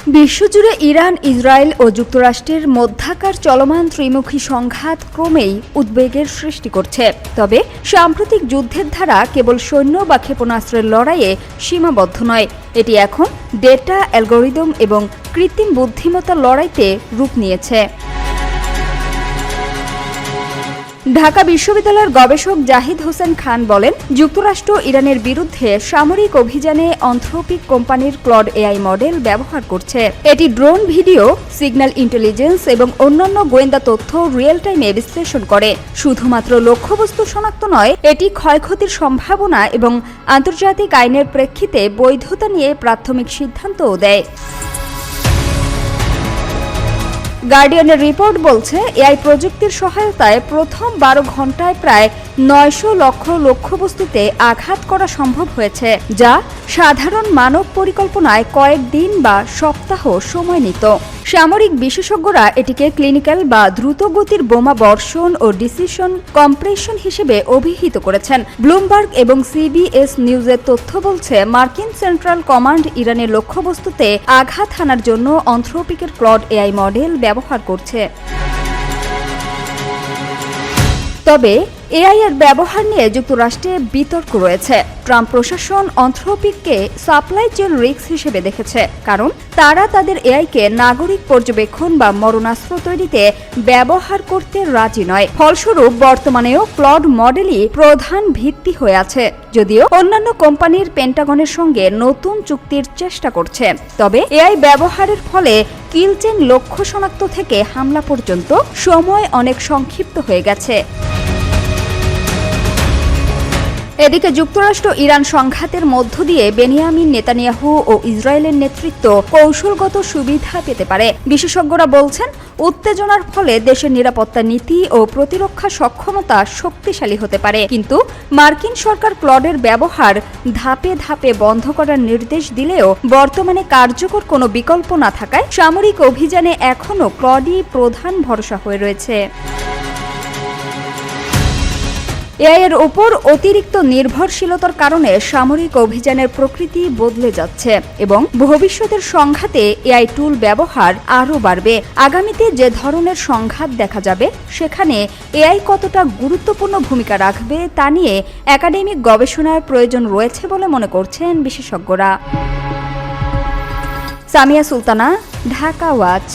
বিশ্বজুড়ে Iran, Israel ও যুক্তরাষ্ট্রের মধ্যাকার চলমান ত্রিমুখী সংঘাত ক্রমেই উদ্বেগের সৃষ্টি করছে। তবে সাম্প্রতিক যুদ্ধের ধারা কেবল সৈন্য বা ক্ষেপণাস্ত্রের লড়াইয়ে সীমাবদ্ধ নয়, এটি এখন ডেটা, অ্যালগরিদম এবং কৃত্রিম বুদ্ধিমত্তার লড়াইতে রূপ নিয়েছে। ঢাকা বিশ্ববিদ্যালয়ের গবেষক জাহিদ হোসেন খান বলেন, যুক্তরাষ্ট্র ইরানের বিরুদ্ধে সামরিক অভিযানে অ্যানথ্রোপিক কোম্পানির ক্লড এআই মডেল ব্যবহার করছে। এটি ড্রোন, ভিডিও, সিগন্যাল ইন্টেলিজেন্স এবং অন্যান্য গোয়েন্দা তথ্য রিয়েল টাইমে বিশ্লেষণ করে। শুধুমাত্র লক্ষ্যবস্তু শনাক্ত নয়, এটি ক্ষয়ক্ষতির সম্ভাবনা এবং আন্তর্জাতিক আইনের প্রেক্ষিতে বৈধতা নিয়ে প্রাথমিক সিদ্ধান্তও দেয়। গার্ডিয়ানের রিপোর্ট বলছে, এআই প্রযুক্তির সহায়তায় প্রথম 12 ঘণ্টায় প্রায় 900 লক্ষ লক্ষ্যবস্তুতে আঘাত করা সম্ভব হয়েছে, যা সাধারণ মানব পরিকল্পনায় কয়েকদিন বা সপ্তাহ সময় নিত। সামরিক বিশেষজ্ঞরা এটিকে ক্লিনিক্যাল বা দ্রুতগতির বোমা বর্ষণ ও ডিসিশন কম্প্রেশন হিসেবে অভিহিত করেছেন। ব্লুমবার্গ এবং সিবিএস নিউজের তথ্য বলছে, মার্কিন সেন্ট্রাল কমান্ড ইরানের লক্ষ্যবস্তুতে আঘাত হানার জন্য অ্যানথ্রোপিকের ক্লড এআই মডেল ব্যবহার করছে। তবে এআই এর ব্যবহার নিয়ে যুক্তরাষ্ট্রে বিতর্ক রয়েছে। ট্রাম্প প্রশাসন অ্যানথ্রোপিককে সাপ্লাই চেইন রিস্ক হিসেবে দেখেছে, কারণ তারা তাদের এআইকে নাগরিক পর্যবেক্ষণ বা মরণাস্ত্র তৈরিতে ব্যবহার করতে রাজি নয়। ফলস্বরূপ বর্তমানেও ক্লড মডেলই প্রধান ভিত্তি হয়ে আছে, যদিও অন্যান্য কোম্পানির পেন্টাগনের সঙ্গে নতুন চুক্তির চেষ্টা করছে। তবে এআই ব্যবহারের ফলে কিলচেন লক্ষ্য শনাক্ত থেকে হামলা পর্যন্ত সময় অনেক সংক্ষিপ্ত হয়ে গেছে। এদিকে যুক্তরাষ্ট্র ইরান সংঘাতের মধ্য দিয়ে বেনিয়ামিন নেতানিয়াহু ও ইসরায়েলের নেতৃত্ব কৌশলগত সুবিধা পেতে পারে। বিশেষজ্ঞরা বলছেন, উত্তেজনার ফলে দেশের নিরাপত্তা নীতি ও প্রতিরক্ষা সক্ষমতা শক্তিশালী হতে পারে, কিন্তু মার্কিন সরকার ক্লডের ব্যবহার ধাপে ধাপে বন্ধ করার নির্দেশ দিলেও বর্তমানে কার্যকর কোনো বিকল্প না থাকায় সামরিক অভিযানে এখনও ক্লডই প্রধান ভরসা হয়ে রয়েছে। এআই এর উপর অতিরিক্ত নির্ভরশীলতার কারণে সামরিক অভিযানের প্রকৃতি বদলে যাচ্ছে এবং ভবিষ্যতের সংঘাতে এআই টুল ব্যবহার আরও বাড়বে। আগামীতে যে ধরনের সংঘাত দেখা যাবে, সেখানে এআই কতটা গুরুত্বপূর্ণ ভূমিকা রাখবে তা নিয়ে একাডেমিক গবেষণার প্রয়োজন রয়েছে বলে মনে করছেন বিশেষজ্ঞরা। সামিয়া সুলতানা, ঢাকা ওয়াচ।